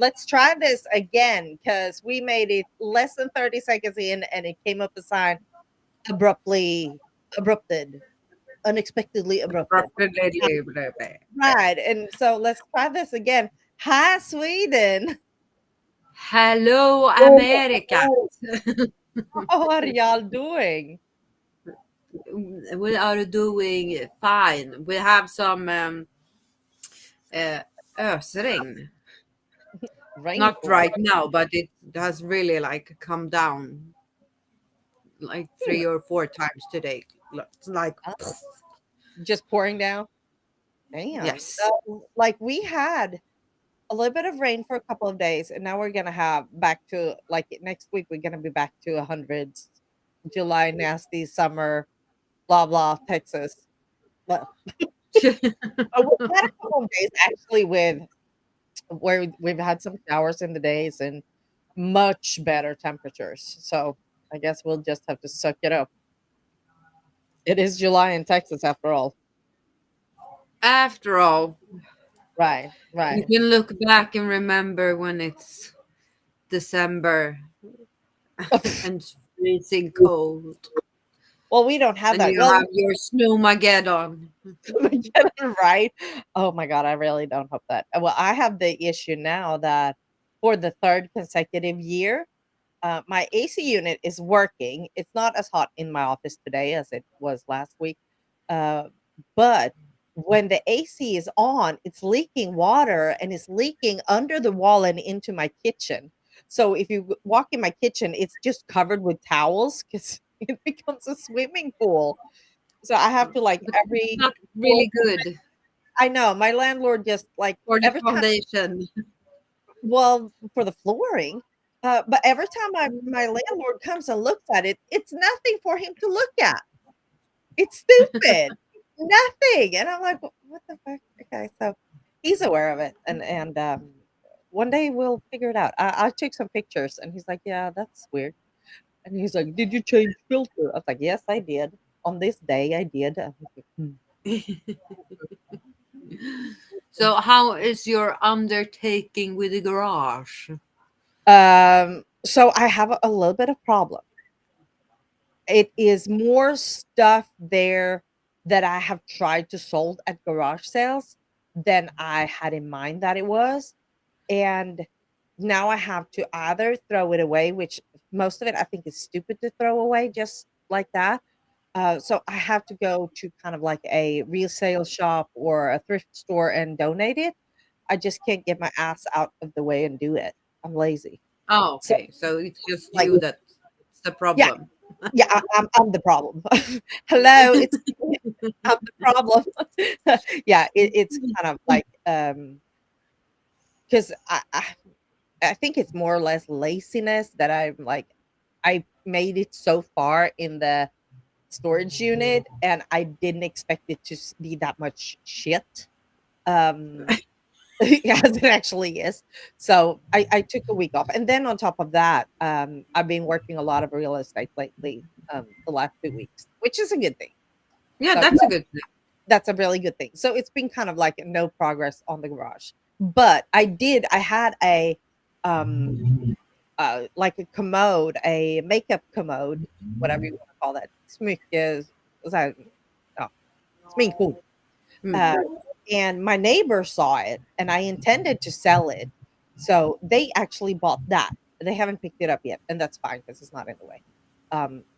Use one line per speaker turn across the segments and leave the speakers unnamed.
let's try this again because we made it less than 30 seconds in and it came up a sign abrupted, unexpectedly abrupted. Right. And so let's try this again. Hi, Sweden.
Hello, America.
How are y'all doing?
We are doing fine. We have some uh, ösregn. Not
Rainfall.
right now, but it has really like come down like
Hmm.
3 or 4 times today. It's like,
uh, Just pouring down. Damn.
yes.
So, like we had a little bit of rain for a couple of days, and now we're gonna have back to like next week. We're gonna be back to hundreds. July, nasty summer, blah blah, Texas. But we had a couple of days actually with where we've had some showers in the days and much better temperatures. So I guess we'll just have to suck it up. It is July in Texas after all.
After all,
Right,
you
right.
can look back and remember when it's December and freezing cold,
Well, we don't have
and
that.
you
Well,
have your snowmageddon.
right? Oh my god, I really don't hope that. Well, I have the issue now that for the third consecutive year, my AC unit is working. It's not as hot in my office today as it was last week, uh, but when the AC is on, it's leaking water and it's leaking under the wall and into my kitchen. So if you walk in my kitchen, it's just covered with towels because it becomes a swimming pool. So I have to like
But it's
every
not
4
really good
I know, my landlord just, like,
for the
every time
foundation.
well, for the flooring, but every time my landlord comes and looks at it, it's nothing for him to look at. It's stupid. Nothing, and I'm like, What the fuck?" Okay, so he's aware of it, and one day we'll figure it out. I took some pictures, and he's like, "Yeah, that's weird," and he's like, "Did you change filter?" I was like, "Yes, I did. On this day, I did." I was like, "Hmm."
So, how is your undertaking with the garage?
So I have a little bit of problem. It is more stuff there that I have tried to sold at garage sales than I had in mind that it was, and now I have to either throw it away, which most of it I think is stupid to throw away just like that. So I have to go to kind of like a resale shop or a thrift store and donate it. I just can't get my ass out of the way and do it. I'm lazy.
Oh,
So,
okay. So it's just
like,
you that's the
yeah,
problem.
yeah, I'm the problem. Hello, it's me. I'm the problem. Yeah, it's kind of like, because I think it's more or less laziness that I'm like, I made it so far in the storage unit, and I didn't expect it to be that much shit. Um, as it actually is. So I took a week off, and then on top of that, I've been working a lot of real estate lately, the last 2 weeks, which is a good thing.
Yeah,
So
that's a good thing.
that's a really good thing. So it's been kind of like no progress on the garage, but I had a um like a commode, a makeup commode, whatever you want to call that. Smycke, was that, oh, sminkbord.
Mm.
Uh, and my neighbor saw it, and I intended to sell it. So they actually bought that. They haven't picked it up yet, and that's fine because it's not in the way.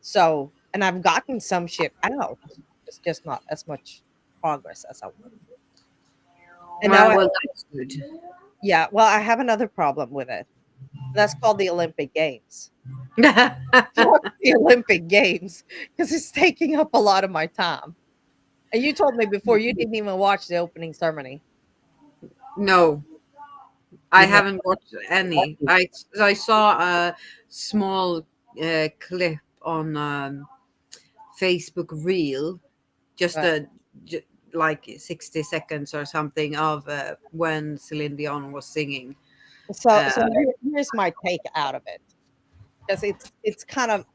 So and I've gotten some shit out. It's just not as much progress as I want. And now
Well, that's good.
yeah, well, I have another problem with it. That's called the Olympic Games. Fuck the Olympic Games because it's taking up a lot of my time. And you told me before you didn't even watch the opening ceremony.
No, I
You know,
haven't watched any. I saw a small clip on Facebook Reel, just
right?
a like 60 seconds or something of when Celine Dion was singing.
So
Uh,
here's my take out of it because it's kind of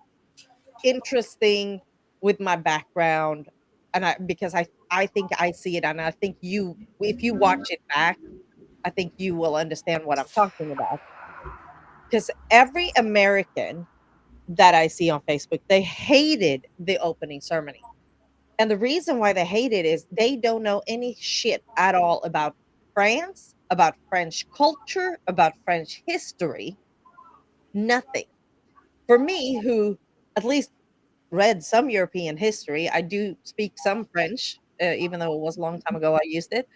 interesting with my background, and I because I think I see it, and I think you if you watch it back, I think you will understand what I'm talking about. Because every American that I see on Facebook, they hated the opening ceremony. And the reason why they hate it is they don't know any shit at all about France, about French culture, about French history, nothing. For me, who at least read some European history, I do speak some French, even though it was a long time ago I used it,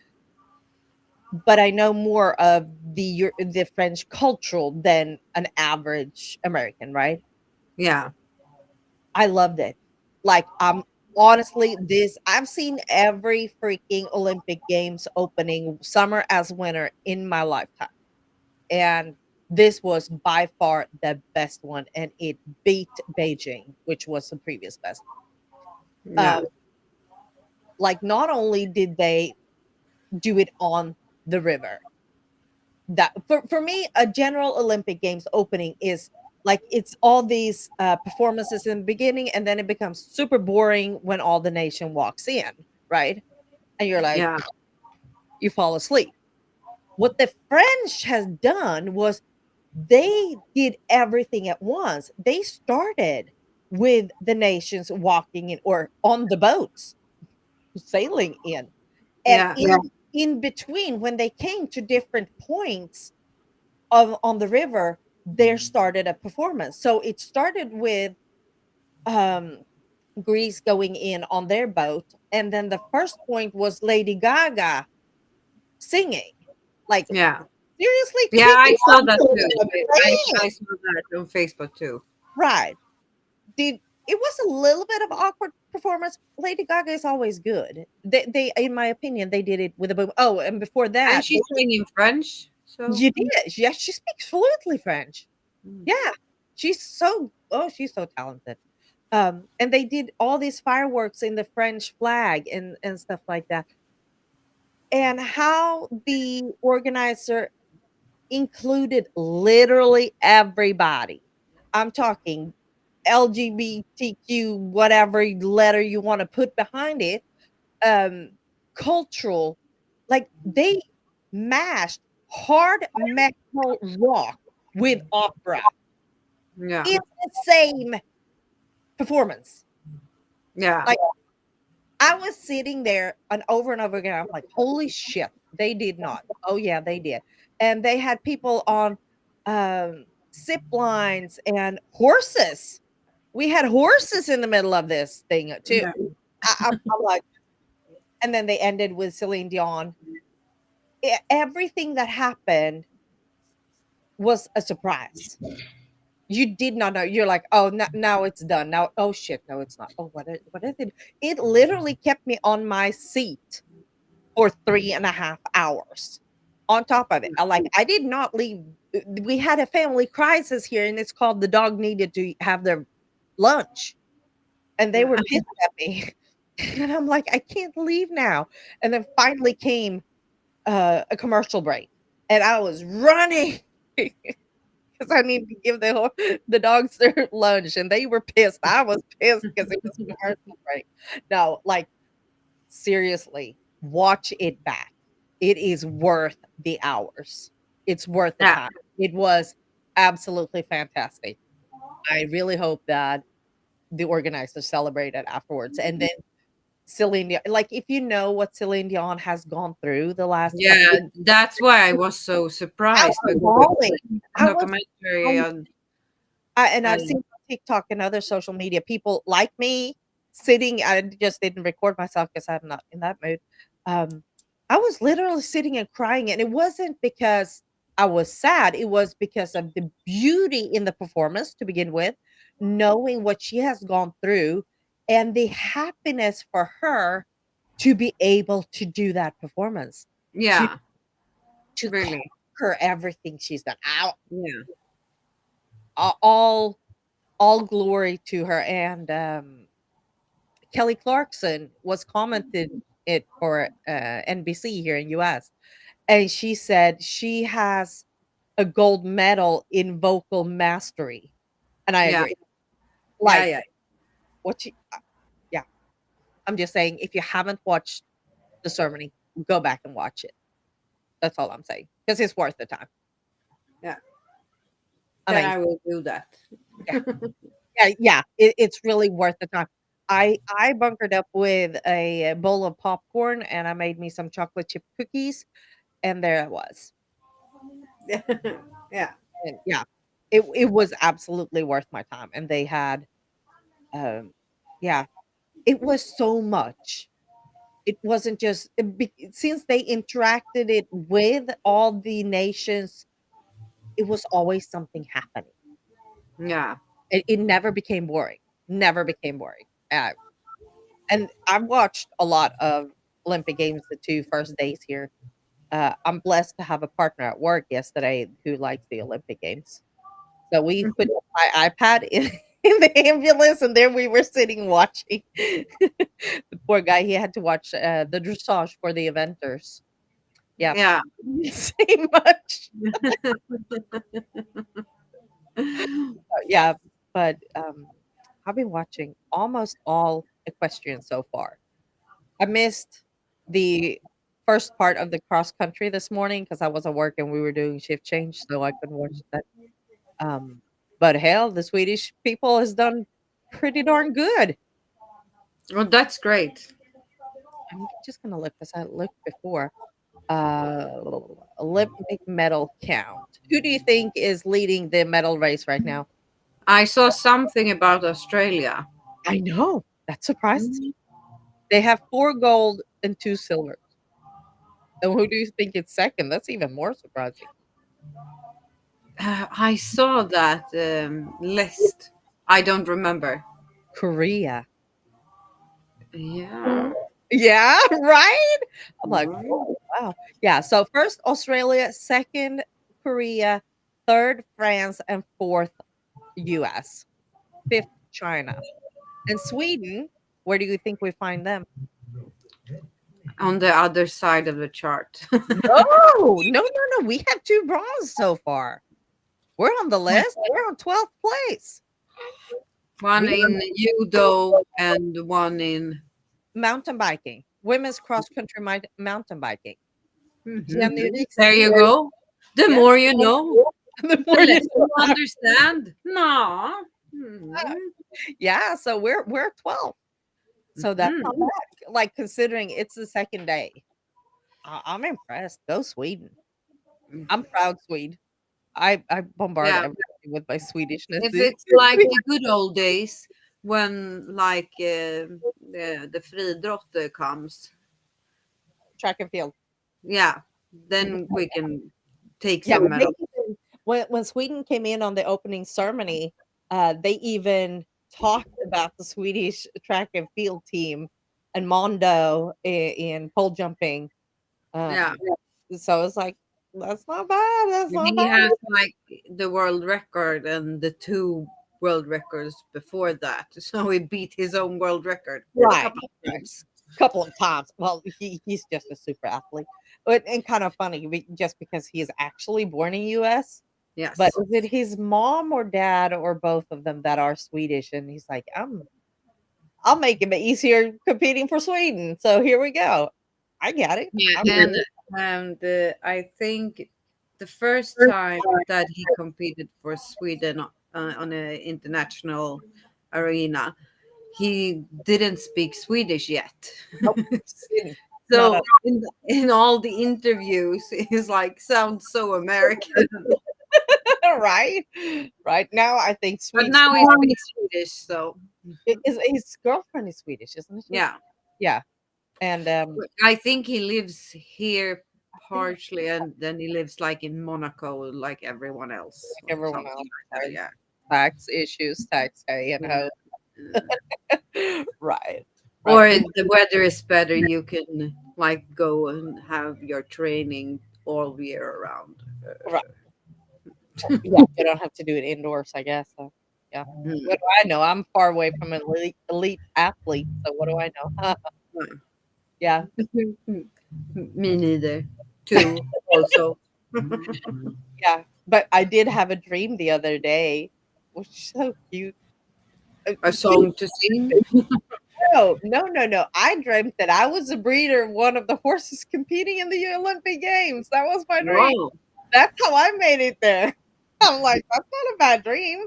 but I know more of the French cultural than an average American, right?
Yeah.
I loved it. Like, honestly, this I've seen every freaking Olympic Games opening, summer as winter, in my lifetime, and this was by far the best one, and it beat Beijing, which was the previous best.
Yeah.
Um, like, not only did they do it on the river, that for me, a general Olympic Games opening is like it's all these performances in the beginning, and then it becomes super boring when all the nation walks in, right? And you're like,
Yeah.
you fall asleep. What the French has done was they did everything at once. They started with the nations walking in or on the boats sailing in, and
Yeah.
in between, when they came to different points of on the river, there started a performance. So it started with um Greece going in on their boat, and then the first point was Lady Gaga singing. Like,
Yeah.
seriously,
Yeah,
kicking
I saw
off
that
the
too.
band.
I saw that on Facebook too.
Right. Did it was a little bit of awkward performance. Lady Gaga is always good. They in my opinion, they did it with a boom. Oh, and before
And
that,
she's singing French, so
you did. Yes, she speaks fluently French.
mm.
Yeah. She's so talented. And they did all these fireworks in the French flag and stuff like that. And how the organizer included literally everybody. I'm talking LGBTQ, whatever letter you want to put behind it, um, cultural, like they mashed hard metal rock with opera
Yeah.
in the same performance.
Yeah.
Like, I was sitting there and over again. I'm like, holy shit, they did not. Oh yeah, they did. And they had people on zip lines and horses. We had horses in the middle of this thing too.
Yeah.
I'm like, and then they ended with Celine Dion. Everything that happened was a surprise. You did not know. You're like, oh, now it's done. Now, oh shit, no, it's not. Oh, what is it? It literally kept me on my seat for 3.5 hours. On top of it, I did not leave. We had a family crisis here, and it's called the dog needed to have their lunch, and they
Yeah.
were pissed at me. And I'm like, I can't leave now. And then finally came a commercial break, and I was running because I needed to give the dogs their lunch, and they were pissed. I was pissed because it was commercial break. No, like, seriously, watch it back. It is worth the hours. It's worth the
Yeah.
time. It was absolutely fantastic. I really hope that the organizers celebrate it afterwards. And then Celine Dion, like, if you know what Celine Dion has gone through the last couple
Yeah, that's why I was so
I
surprised
was
when
bawling. I was
documentary
bawling.
on
And I've seen
and
on TikTok and other social media people like me sitting. I just didn't record myself because I'm not in that mood. Um, I was literally sitting and crying, and it wasn't because I was sad. It was because of the beauty in the performance to begin with, knowing what she has gone through, and the happiness for her to be able to do that performance, to
yeah,
to
really.
conquer everything she's done.
Yeah.
All all glory to her. And Kelly Clarkson was commented it for NBC here in US, and she said she has a gold medal in vocal mastery, and I
Yeah.
agree.
Yeah,
Like,
yeah.
what she yeah, I'm just saying, if you haven't watched the ceremony, go back and watch it. That's all I'm saying. because it's worth the time.
Yeah. Then I
Amazing.
will do that.
Yeah. Yeah, it's really worth the time. I bunkered up with a bowl of popcorn, and I made me some chocolate chip cookies, and there it was.
Yeah.
And yeah, it was absolutely worth my time, and they had, um yeah, it was so much. It wasn't just since they interacted it with all the nations, it was always something happening.
Yeah.
It never became boring. Never became boring. And I've watched a lot of Olympic Games the 2 first days here. I'm blessed to have a partner at work yesterday who likes the Olympic Games. So we put my iPad in in the ambulance, and there we were sitting watching. The poor guy, he had to watch, the dressage for the eventers. Yeah,
Yeah.
say much. Yeah, but, I've been watching almost all equestrian so far. I missed the first part of the cross country this morning because I was at work and we were doing shift change, so I couldn't watch that. But hell, the Swedish people has done pretty darn good.
Well, that's great.
I'm just gonna look because I looked before. Uh, Olympic medal count. Who do you think is leading the medal race right now?
I saw something about Australia.
I know. That surprises me.
Mm.
They have 4 gold and 2 silvers. And who do you think is second? That's even more surprising.
I saw that list. I don't remember.
Korea.
Yeah.
Yeah, right? I'm like,
Mm.
"Oh, wow." Yeah, so first Australia, second Korea, third France, and fourth US, fifth China. And Sweden, where do you think we find them?
On the other side of the chart.
No, no, no, no. We have 2 bronze so far. We're on the list. We're on 12th place.
One
We
in judo and one in.
mountain biking, women's cross country mountain biking.
Mhm.
Jenny
There
Riksen,
you go. The
yeah.
more you know,
The
the
more you
less
know.
you understand. No. Mhm.
Yeah, so we're 12. So that's not
Mhm.
bad. Like, considering it's the 2nd day. I'm impressed. Go Sweden. I'm proud Swede. I bombard
Yeah.
everybody with my Swedishness.
It's like the good old days when, like, the friidrott comes.
Track and field.
Yeah. Then we can take
Yeah,
some
they
medals.
even when Sweden came in on the opening ceremony, they even talked about the Swedish track and field team and Mondo in pole jumping.
Yeah.
So it's like, that's not bad. That's not
He
bad.
has like the world record and the two world records before that. So he beat his own world record a
Right.
couple of
Right.
times.
Couple of times. Well, he's just a super athlete. But and kind of funny just because he is actually born in US. But
Yes.
is it his mom or dad or both of them that are Swedish? And he's like, I'll make it easier competing for Sweden. So here we go. I get it.
Yeah,
I'm with it.
and I think the first time that he competed for Sweden on an international arena, he didn't speak Swedish yet.
Nope, didn't. Not
So
at
in all the interviews, he's like sounds so American.
all. Right. Right now, I think
But
Swedes.
now he speaks Swedish, so
Is his girlfriend is Swedish, isn't she?
yeah.
Yeah. And
I think he lives here
I think
partially, and then he lives like in Monaco, like everyone else,
like
or
everyone
something
else
like that.
has
Yeah.
tax issues, tax pay, and
Yeah.
how. Right. Right.
Or the weather is better, you can like go and have your training all year around.
Right. Yeah, you don't have to do it indoors, I guess. So, yeah.
Hmm.
What do I know? I'm far away from an elite athlete, so what do I know? Yeah.
Me neither. Two also.
Yeah. But I did have a dream the other day, which is so cute.
A
Cute.
song to sing.
No, no, no, no. I dreamt that I was a breeder of one of the horses competing in the Olympic Games. That was my dream.
Whoa,
That's how I made it there. I'm like, that's not a bad dream.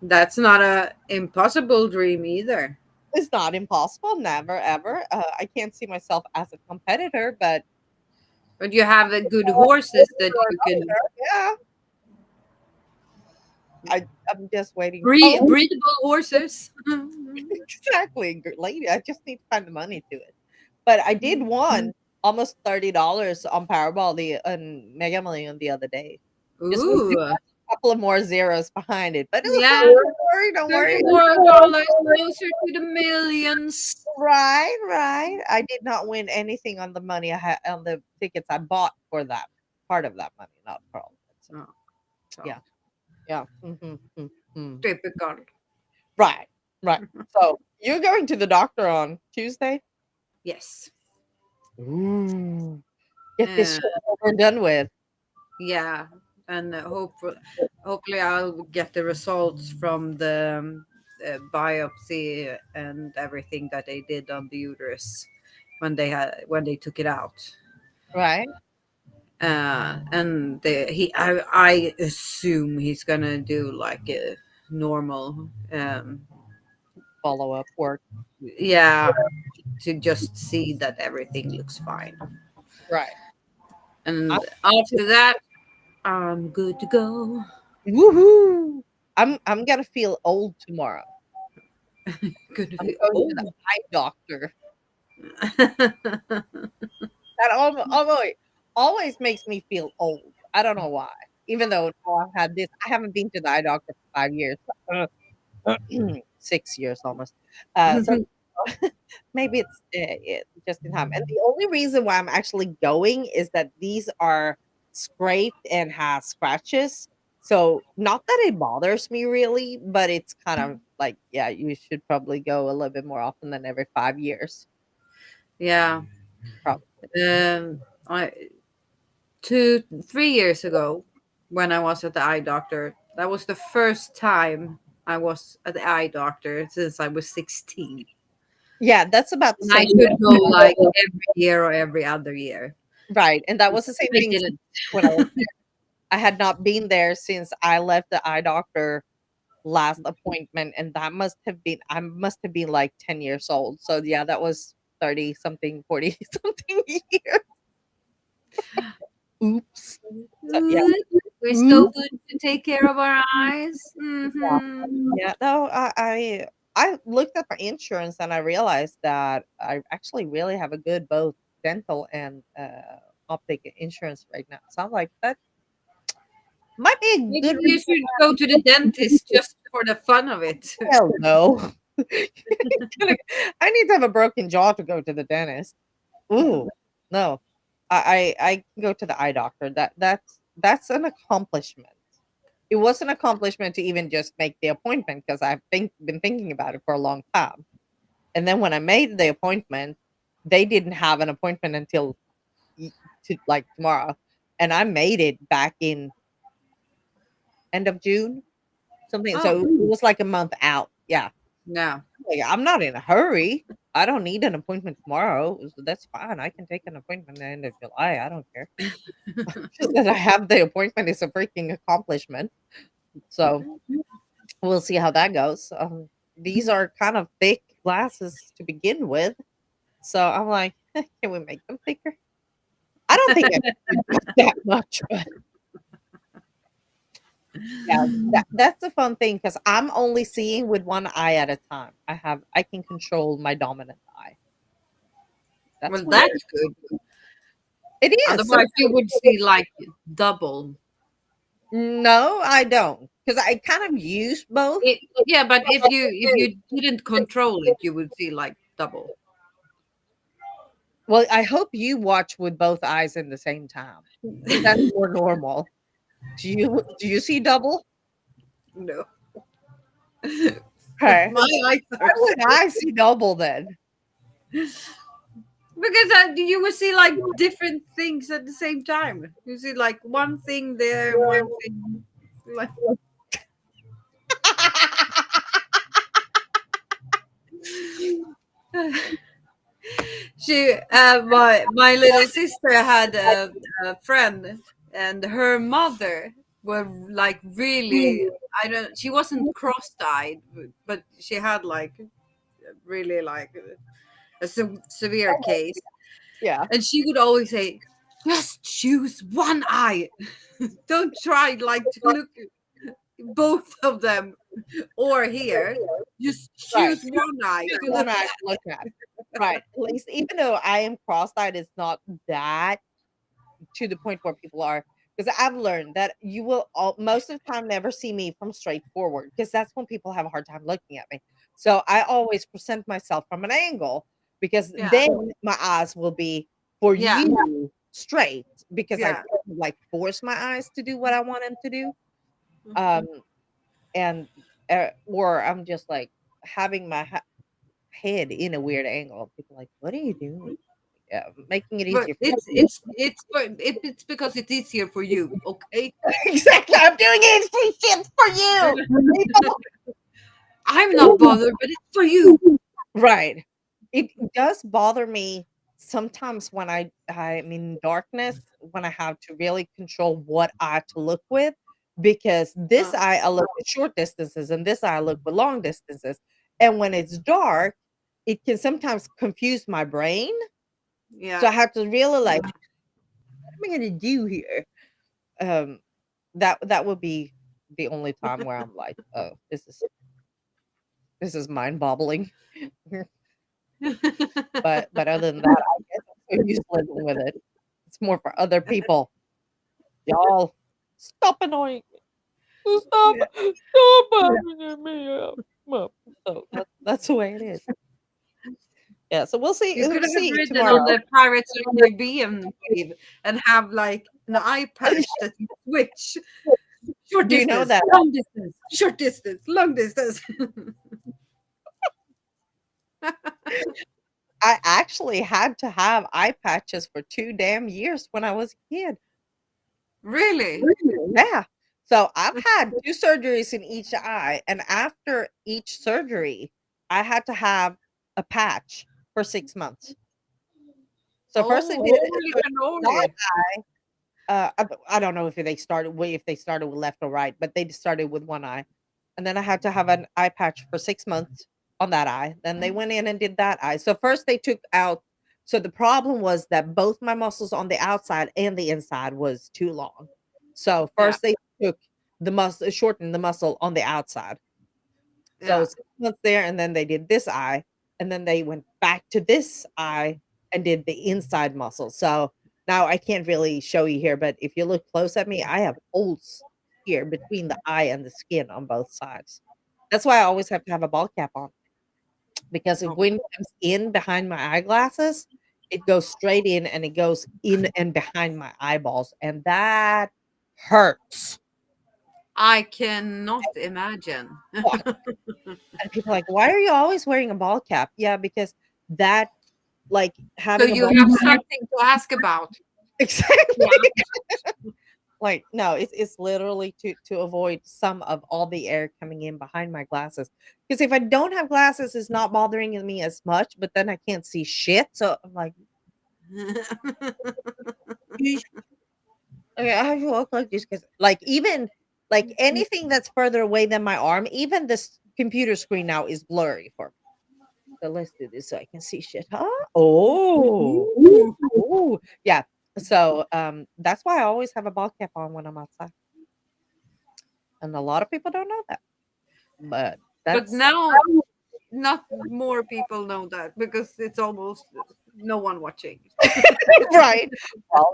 that's not a impossible dream either.
It's not impossible, never ever. I can't see myself as a competitor, but
But you have the good horses that you can
yeah, I'm just waiting. Oh,
breedable horses.
exactly, lady. I just need to find the money to it. But I did won almost $30 on Powerball the on Mega Million the other day. Just with
Ooh,
a couple of more zeros behind it, but it was
yeah,
fine. Don't worry, don't worry.
$30 closer to the millions.
Right, right. I did not win anything on the money I had on the tickets I bought for that part of that money, not for all of it. So,
Oh, so
yeah, yeah. Mhm.
typical.
Right, right. So you're going to the doctor on Tuesday?
Yes.
Ooh. Get this
Uh,
shit over and done with.
yeah, and hopefully I'll get the results from the biopsy and everything that they did on the uterus when they took it out.
Right?
And I assume he's gonna do like a normal,
Follow up work.
yeah, to just see that everything looks fine.
Right. I,
And after that, I'm good to go.
woohoo! I'm gonna feel old tomorrow.
Good to
I'm
feel
going to the
old.
eye doctor. That always makes me feel old. I don't know why. Even though now I've had this, I haven't been to the eye doctor for 5 years, 6 years almost. So maybe it's just in time. And the only reason why I'm actually going is that these are scraped and has scratches. So not that it bothers me really, but it's kind of like, yeah, you should probably go a little bit more often than every 5 years.
Yeah.
Probably.
I 3 years ago, when I was at the eye doctor, that was the first time I was at the eye doctor since I was 16.
Yeah, that's about the
And I
same
should go like
thing.
every year or every other year.
Right. And that was the same
I
thing
didn't.
when I was there. I had not been there since I left the eye doctor last appointment, and that must have been I must have been like 10 years old. So yeah, that was 30 something, 40 something years. Oops. So yeah.
We're so
Oops.
good to take care of our eyes.
Yeah.
Hmm.
Yeah. No, I looked at my insurance and I realized that I actually really have a good both dental and optic insurance right now. So I'm like, that might be a
Maybe
good
you
reason.
should go to the dentist just for the fun of it.
Hell no. I need to have a broken jaw to go to the dentist. Ooh, no. I can go to the eye doctor. That's an accomplishment. It was an accomplishment to even just make the appointment because I've been thinking about it for a long time. And then when I made the appointment, they didn't have an appointment until y- like tomorrow, and I made it back in end of June, something.
Oh,
So it was like a month out. Yeah.
yeah.
Like, I'm not in a hurry. I don't need an appointment tomorrow. So that's fine. I can take an appointment at the end of July. I don't care. Just that I have the appointment is a freaking accomplishment. So we'll see how that goes. These are kind of thick glasses to begin with. So I'm like, can we make them thicker? I don't think I can do that much, but yeah, that's the fun thing because I'm only seeing with one eye at a time. I can control my dominant eye. That's
Well,
weird.
that's good.
It is.
Otherwise, you would see like double.
No, I don't, because I kind of use both.
Yeah, but if you didn't control it, you would see like double.
Well, I hope you watch with both eyes in the same time. I think that's more normal. Do you see double?
No,
Okay.
my eyes
Why
are
would I see double then?
because you will see like different things at the same time. You see like one thing there, one thing like My little sister had a friend, and her mother were like really. I don't. She wasn't cross-eyed, but she had like really like a severe case,
Yeah.
and she would always say, "Just choose one eye. Don't try like to look both of them or here. Just
Right.
choose one eye
Just
to
one
look
eye
at."
to look at. Right. At least even though I am cross-eyed, it's not that to the point where people are, because I've learned that you will most of the time never see me from straight forward, because that's when people have a hard time looking at me. So I always present myself from an angle, because
Yeah,
then my eyes will be for
yeah,
you straight, because I
yeah.
like force my eyes to do what I want them to do. Um
Mhm.
and or I'm just like having my head in a weird angle. People are like, what are you doing? Yeah, making it
But
easier for you.
it's because it's easier for you, okay?
Exactly. I'm doing it for shit for you. People.
I'm not bothered, but it's for you.
Right. It does bother me sometimes when I'm in darkness, when I have to really control what eye to look with, because this
Uh,
eye I look at short distances and this eye I look with long distances. And when it's dark, it can sometimes confuse my brain. So
yeah.
I have to really like, what am I gonna do here? Um that would be the only time where I'm like, oh, this is mind-boggling. But other than that, I guess I'm so used to living with it. It's more for other people. Y'all, stop annoying me.
Yeah.
Stop bothering me up. So that's the way it is. Yeah, so
You could
we'll
have
see
ridden on
tomorrow.
the Pirates of the Caribbean wave and have like an eye patch that you switch. Short
Do you know
distance,
that
long distance, short distance, long distance.
I actually had to have eye patches for 2 damn years when I was a kid.
Really?
Yeah. So I've had 2 surgeries in each eye, and after each surgery, I had to have a patch for 6 months. So first they
Oh,
did
holy
so
cannoli.
I don't know if they started with left or right, but they just started with one eye. And then I had to have an eye patch for 6 months on that eye. Then they went in and did that eye. So first they took out, so the problem was that both my muscles on the outside and the inside was too long. So
Yeah,
first they took the muscle, shortened the muscle on the outside. So
yeah.
6 months there, and then they did this eye, and then they went back to this eye and did the inside muscle. So now I can't really show you here, but if you look close at me, I have holes here between the eye and the skin on both sides. That's why I always have to have a ball cap on, because if
Oh,
wind comes in behind my eyeglasses, it goes straight in and it goes in and behind my eyeballs, and that hurts.
I cannot imagine.
And people are like, "Why are you always wearing a ball cap?" Yeah, because that, like,
So
having a
you
ball
have
cap.
something to ask about.
Exactly.
Yeah.
Like, no, it's literally to avoid some of all the air coming in behind my glasses. Because if I don't have glasses, it's not bothering me as much, but then I can't see shit, so I'm like, "Yeesh, okay, I have to walk like this," 'cause, like, even like, anything that's further away than my arm, even this computer screen now is blurry for me. So let's do this so I can see shit, huh? Oh.
Ooh.
Ooh. Yeah. So, that's why I always have a ball cap on when I'm outside, and a lot of people don't know that, but
But
that's
now, not more people know that because it's almost no one watching.
right. Well,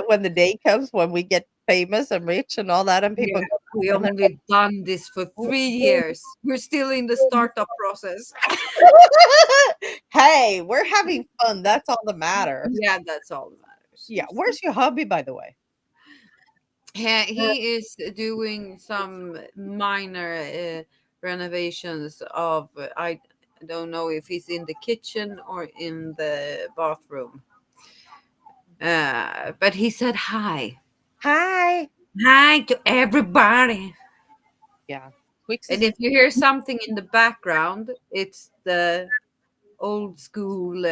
when the day comes when we get famous and rich and all that, and
Yeah,
people
we
and they're
only done this for 3 years. We're still in the startup process.
hey, we're having fun, that's all that matters.
Yeah, that's all that matters.
Yeah, where's your hubby, by the way?
He is doing some minor renovations of. I don't know if he's in the kitchen or in the bathroom. But he said hi.
Hi.
Hi to everybody.
Yeah. Twix
And
is
if you hear something in the background, it's the old school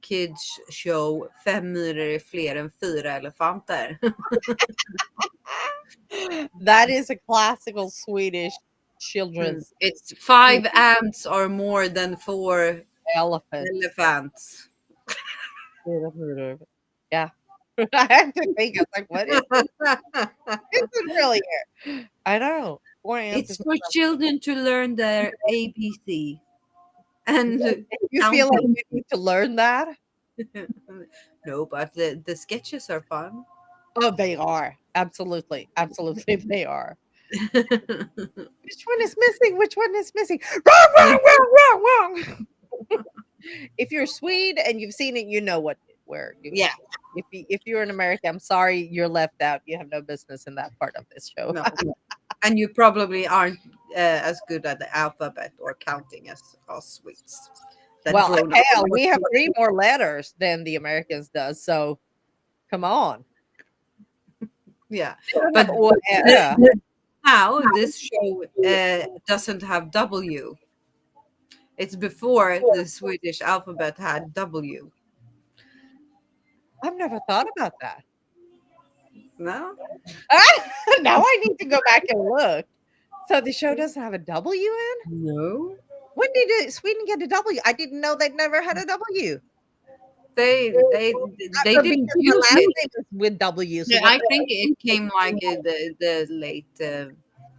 kids show 5 myror är fler än 4 elefanter.
That is a classical Swedish children's
It's 5 ants are more than 4
elephant.
elephants.
Yeah. I had to think. I was like, what is this? Is it really here? I know.
It's for children to learn their ABC. And
You feel like you need to learn that?
no, but the sketches are fun.
Oh, they are. Absolutely. Absolutely, they are. Which one is missing? Which one is missing? Wrong, wrong, wrong, wrong, wrong. If you're Swede and you've seen it, you know where.
Yeah.
If you're in America, I'm sorry, you're left out. You have no business in that part of this show.
No. And you probably aren't as good at the alphabet or counting as us Swedes.
Well, hell, we have 3 more letters than the Americans does. So, come on.
Yeah, but now this show doesn't have W. It's before the Swedish alphabet had W.
I've never thought about that.
No?
Now I need to go back and look. So the show doesn't have a W in?
No.
When did Sweden get a W? I didn't know they'd never had a W.
They didn't use it
with W. So
I think it came like in the late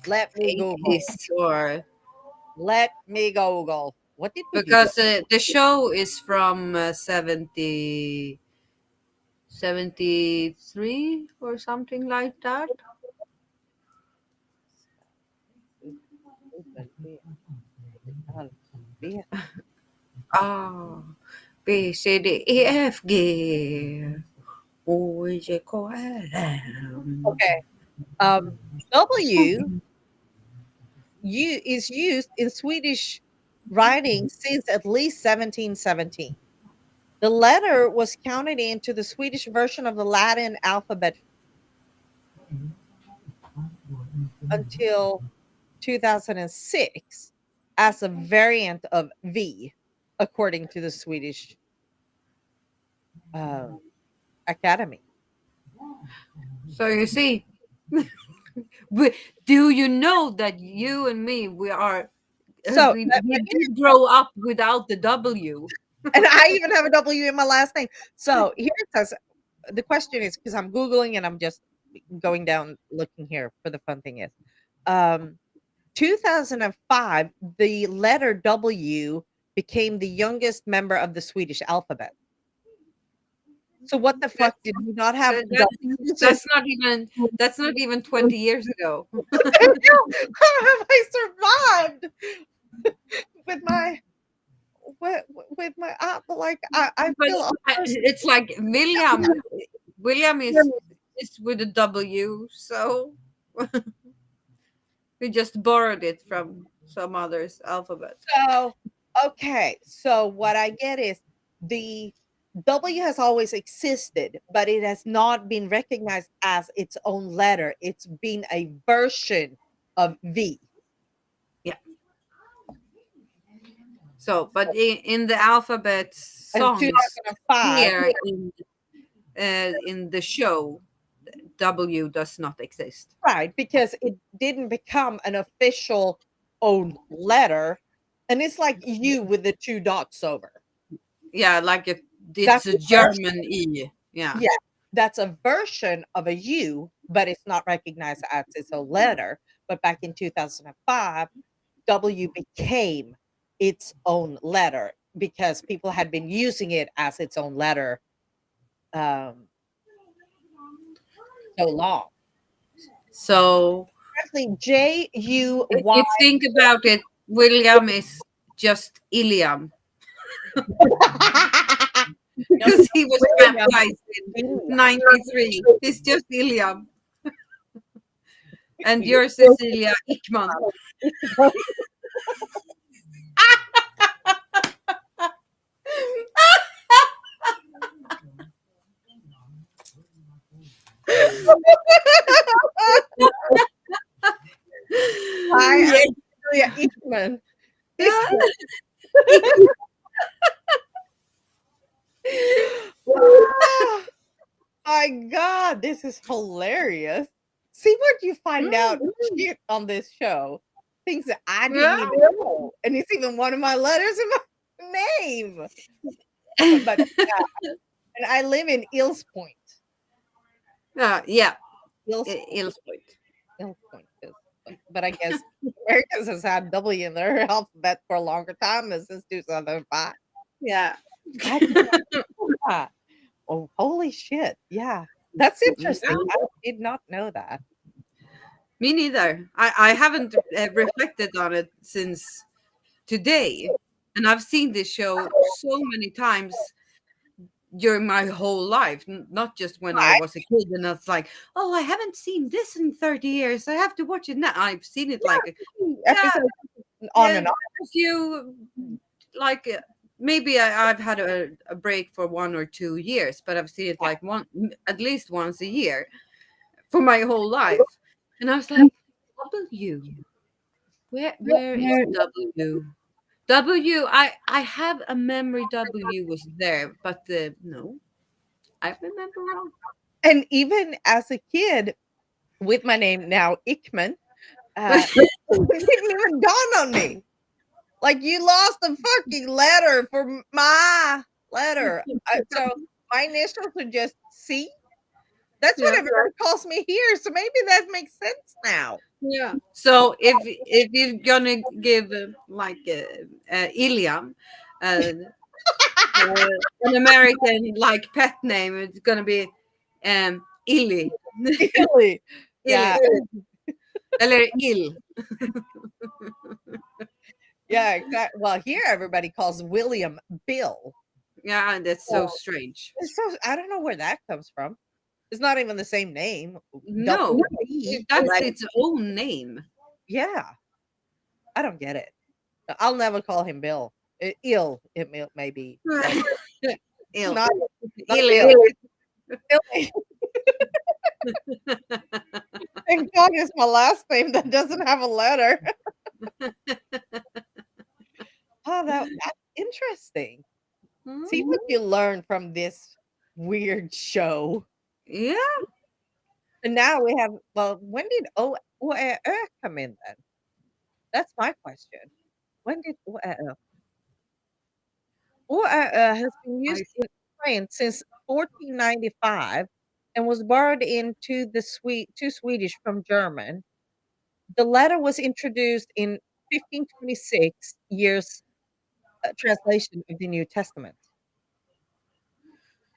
let me Google.
Or
let me Google. What did
because the show is from 73 or something like that. B, C, D, E, F, G, O, J, K, L, M.
Okay. W is used in Swedish writing since at least 1717. The letter was counted into the Swedish version of the Latin alphabet until 2006 as a variant of V, according to the Swedish Academy.
So you see, do you know that you and me, we did grow up without the W.
And I even have a W in my last name. So here it says, the question is, because I'm Googling and I'm just going down looking here for the fun thing is, 2005, the letter W became the youngest member of the Swedish alphabet. So what the fuck did we not have?
That's not even 20 years ago.
How have I survived with my like I feel
it's like William is with a W, so we just borrowed it from some other's alphabet.
So okay, so what I get is the W has always existed, but it has not been recognized as its own letter. It's been a version of V.
Yeah. So, but in the alphabet songs here in the show, W does not exist.
Right, because it didn't become an official own letter, and it's like U with the 2 dots over.
Yeah, like it's a German E. Yeah.
Yeah, that's a version of a U, but it's not recognized as its own letter. But back in 2005, W became its own letter because people had been using it as its own letter so long.
So
actually, J-U-Y.
If you think about it, William is just Iliam. Because he was baptized in 93. He's just Iliam. And you're Cecilia Ickman.
Cecilia Ickman Ah, my God, this is hilarious. See what you find out shit on this show. Things that I didn't
Yeah.
even know. And it's even one of my letters in my name. But yeah, and I live in Eels Point.
Yeah.
Eels,
Ills point.
Eels Point is, but I guess Americans has had W in their alphabet for a longer time than since 2005.
Yeah.
I did not know that. Oh, holy shit. Yeah. That's
Yeah.
interesting. I did not know that.
Me neither. I haven't reflected on it since today. And I've seen this show so many times during my whole life, not just when I
Right.
was a kid. And it's like, oh, I haven't seen this in 30 years. I have to watch it now. I've seen it like, yeah,
Episodes on
yeah,
and on.
a few, like, maybe I've had a break for 1 or 2 years, but I've seen it like at least once a year for my whole life. And I was like, W. Where is W? W. I have a memory W was there, but no, I remember wrong.
And even as a kid, with my name now, Ickman, it didn't even dawn on me. Like, you lost a fucking letter for my letter. So my initials are just C. That's what
Yeah,
everybody calls me here. So maybe that makes sense now.
yeah. So if you're gonna give Iliam uh, an American like pet name, it's gonna be Illy.
Really?
Illy.
Yeah.
Eller ill.
Yeah, exactly. Well, here everybody calls William Bill.
Yeah, that's so strange.
It's so I don't know where that comes from. It's not even the same name.
No,
WB.
that's its own name.
Yeah, I don't get it. I'll never call him Bill. Ill, may be. But
Ill.
not, not
Illy.
Bill. Billy. Thank God it's my last name that doesn't have a letter. Oh, that's interesting. See what you learn from this weird show.
Yeah.
And now we have, well, when did OER come in then? That's my question. When did OER? OER has been
I
used in Ukraine since 1495 and was borrowed into the to Swedish from German. The letter was introduced in 1526 years translation of the New Testament.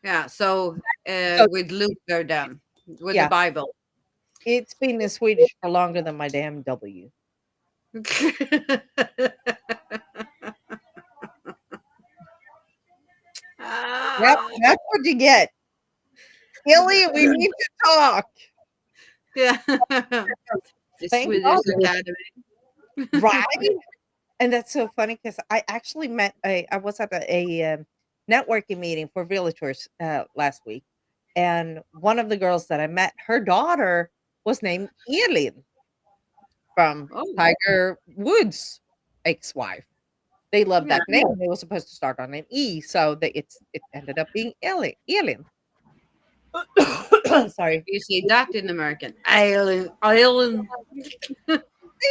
Yeah. So
So
with Luther then, with the
yeah,
Bible.
it's been in Swedish for longer than my damn W. Yep,
Ah,
that's what you get. Illy, we need to talk.
yeah. The
Thank
Swedish
God.
Academy.
Right? And that's so funny because I actually I was at a networking meeting for realtors last week. And one of the girls that I met, her daughter was named Elin from
Oh,
Tiger Woods' ex-wife. They loved
yeah.
that name. It was supposed to start on an E, so it ended up being Elin. Sorry.
You say that in American. Island. Island.
They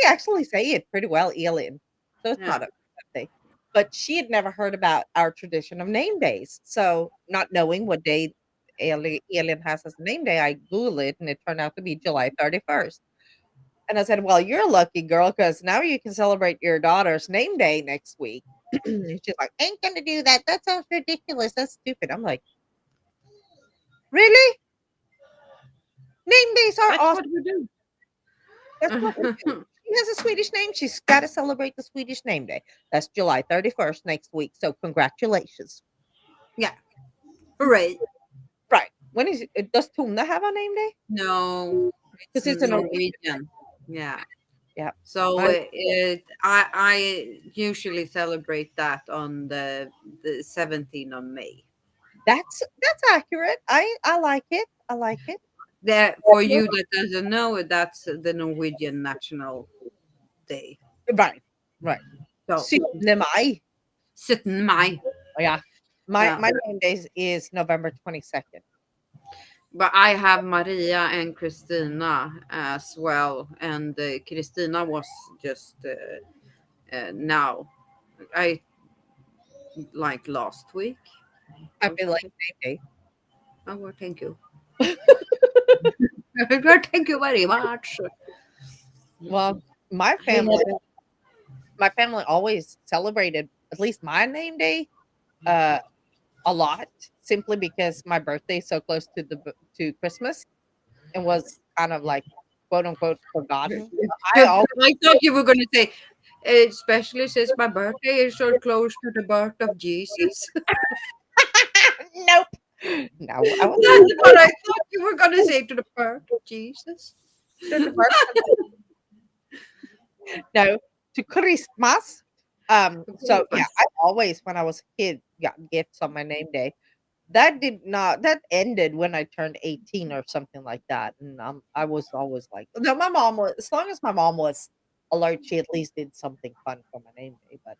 actually say it pretty well, Elin. So it's
Yeah.
not a bad thing. But she had never heard about our tradition of name days. So not knowing what day Elin has as a name day, I Googled it and it turned out to be July 31st. And I said, well, you're a lucky girl because now you can celebrate your daughter's name day next week. And she's like, ain't gonna do that. That sounds ridiculous. That's stupid. I'm like, really? Name days are
That's
awesome.
what we do.
That's what we do. She has a Swedish name. She's got to celebrate the Swedish name day. That's July 31st next week. So congratulations.
Yeah. Right.
Right. When is it? Does Tuna have a name day?
No, it's
Because it's a
Norwegian. Yeah.
Yeah.
So
Mine-
I usually celebrate that on the 17th of May.
that's accurate. I like it. I like it.
There for you that doesn't know, that's the Norwegian National Day.
Right. Right.
So
17 maj.
17 May.
Oh, yeah.
Yeah.
My name day is November 22nd.
But I have Maria and Christina as well, and Christina was just now. I like last week
I
or
feel like
something.
name
Oh, well, thank you.
day.
Well, thank you very much.
Well, my family my family always celebrated at least my name day uh a lot, simply because my birthday is so close to to Christmas and was kind of like quote unquote forgotten. I always
I thought you were going to say, especially since my birthday is so close to the birth of Jesus.
nope. No, I was
That's what I thought you were going to say, to the birth of Jesus.
to the birth no, to Christmas. So yeah, I always when I was a kid got gifts on my name day. That did not that ended when I turned 18 or something like that. And I was always like, no, my mom was as long as my mom was alert, she at least did something fun for my name day. But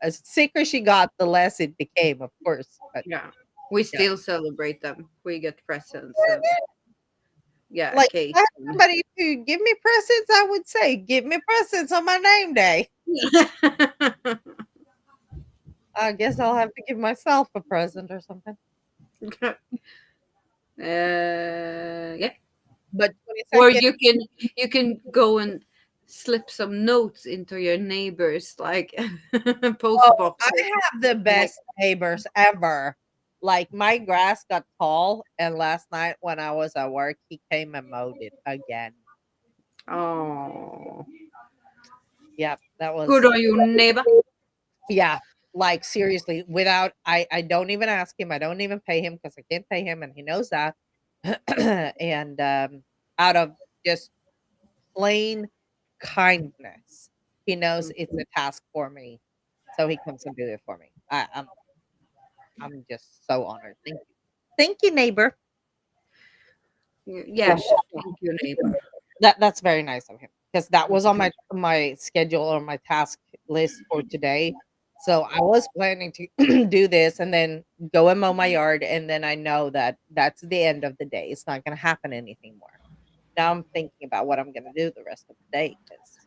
as sicker she got, the less it became, of course. But
Yeah. We
yeah.
still celebrate them. We get presents and yeah,
Like if
cake.
I had somebody to give me presents, I would say, give me presents on my name day. I guess I'll have to give myself a present or something.
Yeah.
But
Or
22nd,
you can go and slip some notes into your neighbors, like post
oh, I
boxes.
have the
Like,
best neighbors ever. Like my grass got tall, and last night when I was at work, he came and mowed it again.
oh,
Yep, that
good
was
on you, neighbor.
yeah. Like seriously, without I don't even ask him. I don't even pay him because I can't pay him, and he knows that. And out of just plain kindness, he knows it's a task for me, so he comes and do it for me. I'm just so honored. Thank you, neighbor.
Yes, thank you, neighbor.
That's very nice of him because that was on my schedule or my task list for today. So I was planning to do this and then go and mow my yard, and then I know that that's the end of the day. It's not going to happen anything more. Now I'm thinking about what I'm going to do the rest of the day because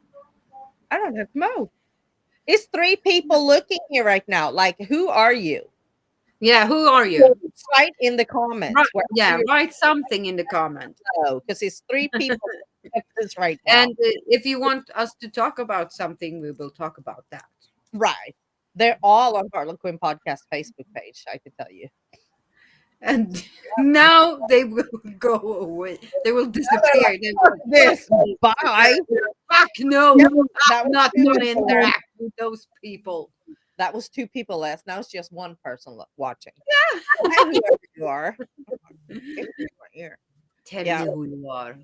I don't have to mow. It's three people looking here right now. Like, who are you?
Yeah, who are you?
Write in the
Right,
comments where
yeah,
you
write something in the comment.
know because it's three people at this right now.
And if you want us to talk about something, we will talk about that.
Right. They're all on Harlequin Podcast Facebook page, I can tell you.
And now they will go away. They will disappear. They will,
This. Bye.
fuck no,
Yep,
I'm
that was
not
two
going to
people.
interact with those people.
That was two people last. Now it's just one person watching. Hi, whoever you are. Give me my ear.
Tell
Yeah.
me who you are.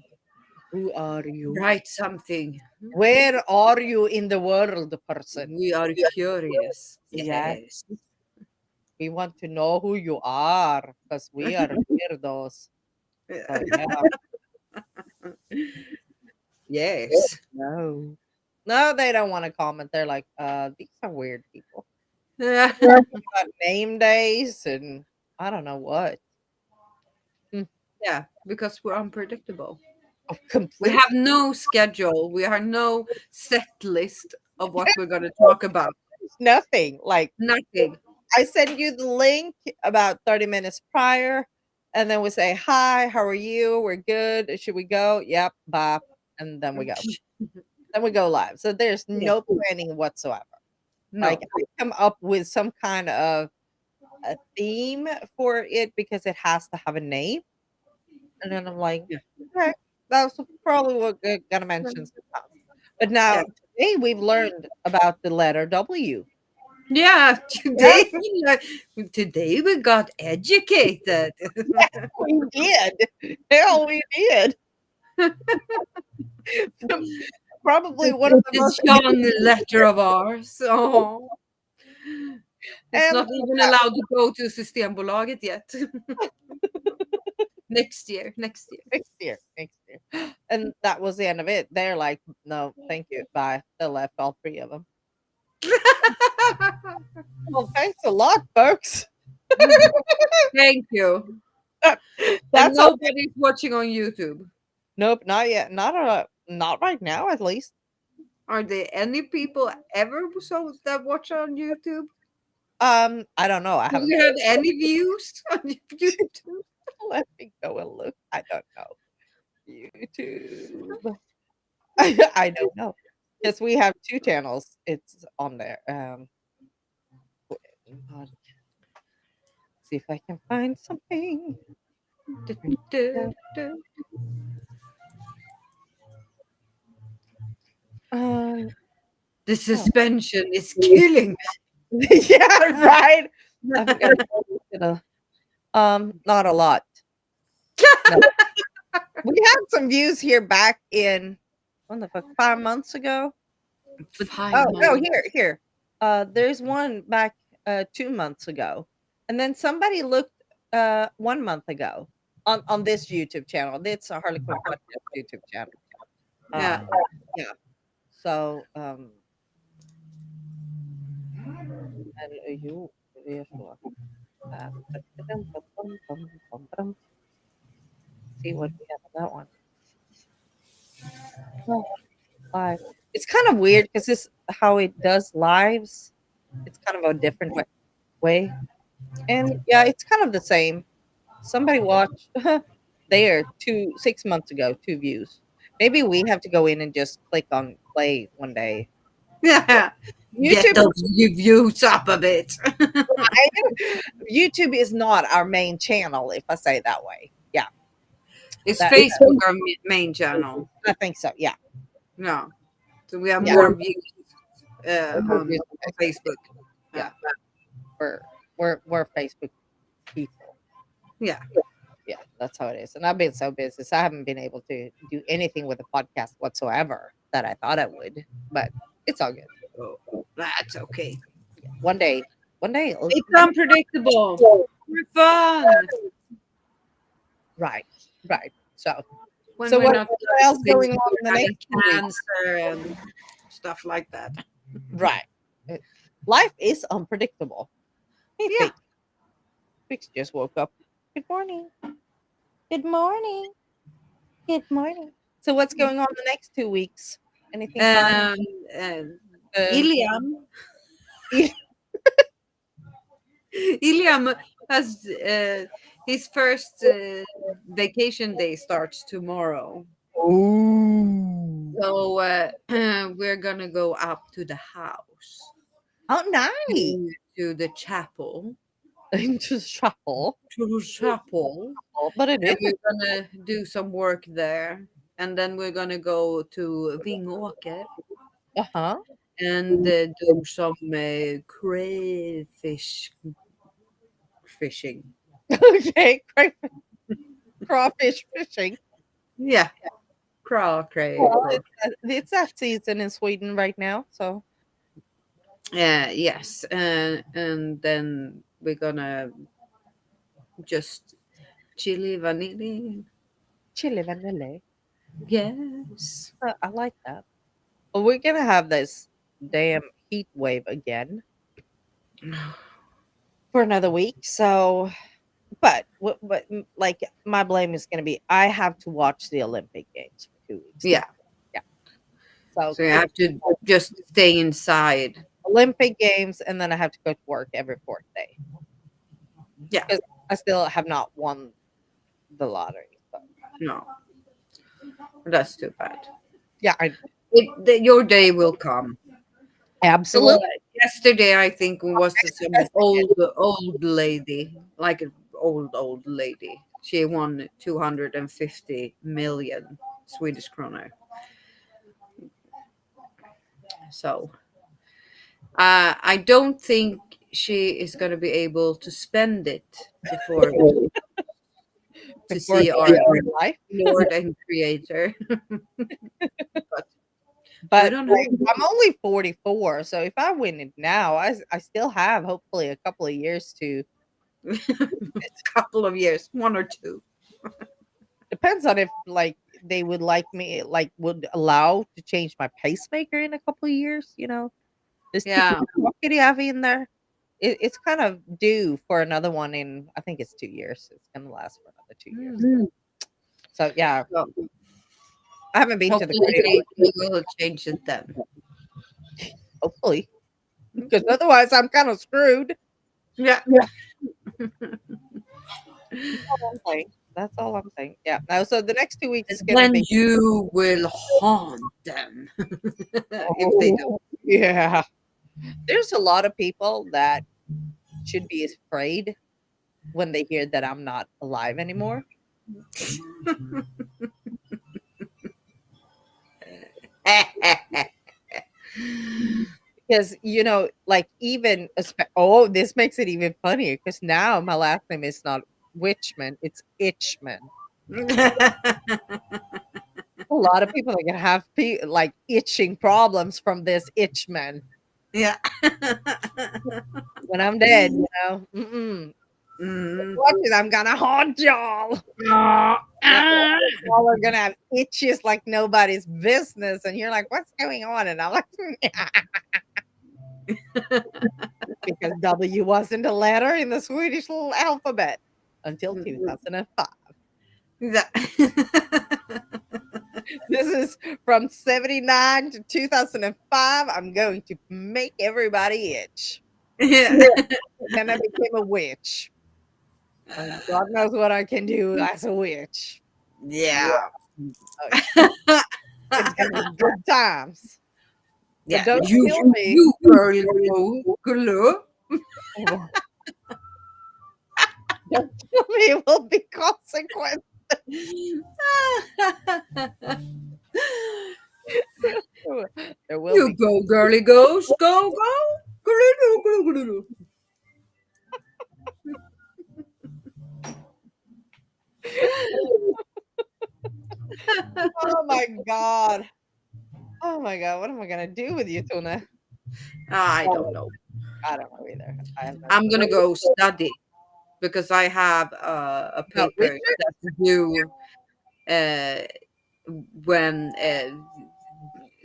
Who are you?
Write something.
Where are you in the world, person?
We are curious.
Yeah.
Yes.
We want to know who you are because we are weirdos. So, yeah.
Yes.
No. No, they don't want to comment. They're like, these are weird people.
Yeah,
About name days and I don't know what. Mm,
because we're unpredictable.
oh,
We
complete
have no schedule. We have no set list of what we're going to talk about.
nothing. Like
Nothing.
I send you the link about 30 minutes prior, and then we say, hi, how are you? We're good. Should we go? Yep, bye. And then we go. Then we go live. So there's
Yeah.
no planning whatsoever.
No.
Like I come up with some kind of a theme for it because it has to have a name. And then I'm like,
Yeah.
okay, that's probably what we're gonna mention sometimes. But now
Yeah.
today we've learned about the letter W.
Yeah.
Yeah,
Today we got educated.
we did. Hell, we did. Probably one of the
This
most
young letter of ours. Oh. It's
and
not even allowed to go to Systembolaget yet. Next year. Next year.
next year, next year. And that was the end of it. They're like, no, thank you, bye. They left all three of them. Well, thanks a lot, folks.
Thank you. And
That's all.
nobody's watching on YouTube.
Nope, not yet. Not right now, at least.
Are there any people ever that watch on YouTube?
I don't know. I
Do
haven't.
we have any views on YouTube?
Let me go and look. I don't know. YouTube. I don't know. Yes, we have 2 channels. It's on there. See if I can find something. Um,
The suspension is killing
yeah, right. I'm
me.
gonna not a lot. No. We had some views here back in when the fuck 5 months ago. Oh no, here. There's one back 2 months ago, and then somebody looked 1 month ago on this YouTube channel. It's a Harley Quinn podcast YouTube channel.
Yeah.
Yeah. So and you uh, see what we have on that one. Oh, live. It's kind of weird because this how it does lives. It's kind of a different way. And yeah, it's kind of the same. Somebody watched there 6 months ago, 2 views. Maybe we have to go in and just click on play one day.
Yeah. Get
YouTube,
those views up a bit.
YouTube is not our main channel, if I say it that way. Yeah,
Is
that,
Facebook our main channel?
I think so. Yeah,
No. So we have
Yeah.
more views
More
on
views on
Facebook.
yeah, we're Facebook people.
Yeah.
Yeah, that's how it is. And I've been so busy, so I haven't been able to do anything with the podcast whatsoever that I thought I would. But it's all good.
Oh, that's okay.
One day, it'll
It's unpredictable. We're fun.
right, right. So,
When
so
we're
what
not
else going on in the
having
next 2 weeks?
cancer and stuff like that.
Right. Life is unpredictable. Hey,
Yeah.
Fix just woke up. Good morning. Good morning. Good morning. So, what's going on the next 2 weeks? Anything fun?
Iliam.
Il-
Iliam has his first vacation day starts tomorrow.
Ooh.
So we're gonna go up to the house,
Oh, nice.
to the chapel,
Into chapel. But it
and
is.
we're gonna do some work there, and then we're gonna go to Vingåker
Uh-huh.
and do some crayfish fishing.
Okay. Great. Crawfish fishing.
Yeah, cray.
Well, it's that season in Sweden right now. So,
Yes, and then we're gonna just chili vanilli.
chili vanille.
Yes.
I like that. Well, we're gonna have this damn heat wave again for another week. So, like my blame is gonna be I have to watch the Olympic Games for 2 weeks.
Yeah.
Yeah.
So you have to just stay inside.
Olympic Games, and then I have to go to work every 4th day.
Yeah.
Because I still have not won the lottery. So.
No. That's too bad.
Yeah,
Your day will come.
absolutely.
Yesterday, I think was some old lady, like an old lady. She won 250 million Swedish kroner. So I don't think she is going to be able to spend it before to see our
life.
Lord and Creator.
But
I don't know.
I'm only 44, so if I win it now, I still have hopefully a couple of years to.
Couple of years, 1 or 2.
Depends on if like they would like me, like would allow to change my pacemaker in a couple of years. Just
Yeah.
keep rockety in there. It's kind of due for another one in, I think it's 2 years. It's gonna last for another 2 years.
Mm.
So yeah,
Well,
I haven't been to the
hopefully
casino.
they will change it then.
Hopefully, because otherwise I'm kind of screwed.
Yeah.
All I'm saying. That's all I'm saying. Yeah. Now, so the next 2 weeks is gonna
Then
be.
you will haunt them if they don't.
Oh, yeah. There's a lot of people that should be afraid when they hear that I'm not alive anymore. Because, like even oh, this makes it even funnier because now my last name is not Witchman, it's Itchman. A lot of people are gonna have like itching problems from this Itchman
Yeah.
when I'm dead. Mm-mm.
Mm.
Watch it, I'm gonna haunt y'all. Yeah, y'all are gonna have itches like nobody's business, and you're like, "What's going on?" And I'm like, because W wasn't a letter in the Swedish little alphabet until 2005.
Yeah.
This is from 79 to 2005. I'm going to make everybody itch.
Yeah.
Then I became a witch. And God knows what I can do as a witch.
Yeah.
It's gonna be good times. But
Yeah.
don't
You,
kill me.
you girl, girl.
Don't kill me. It will be consequence. There will
You
be.
go, girly, go, go, go. Girly.
Oh my God. Oh my God. What am I gonna do with you, Tuna?
I don't know.
I don't know either. I have no
I'm
clue.
gonna go study because I have a
No,
paper that's due uh, when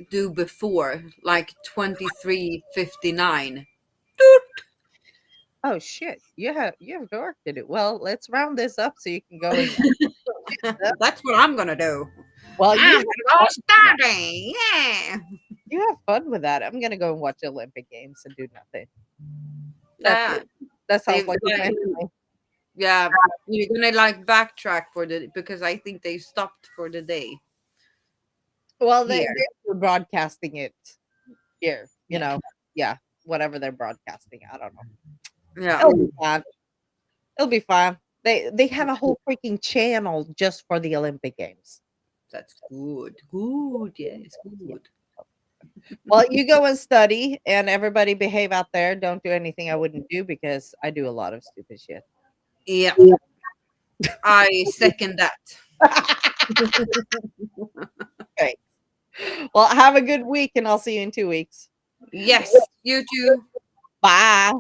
due before like 23:59.
oh shit. You have work to do. Well, let's round this up so you can go and
That's what I'm gonna do.
well,
I'm gonna go study. Yeah.
you have fun with that. I'm gonna go and watch Olympic Games and do nothing. That's
Yeah.
it. That sounds
They,
like a
they-
plan to me.
yeah. You're gonna like backtrack for the because I think they stopped for the day.
Well,
Here.
they're broadcasting it here,
Yeah.
Yeah, whatever they're broadcasting. I don't know.
Yeah.
It'll be fine. It'll be fine. They have a whole freaking channel just for the Olympic Games.
That's good. Good. Yes. Good.
Well, you go and study, and everybody behave out there. Don't do anything I wouldn't do because I do a lot of stupid shit.
Yeah. I second that.
Okay. Well, have a good week, and I'll see you in 2 weeks.
Yes. You too.
Bye.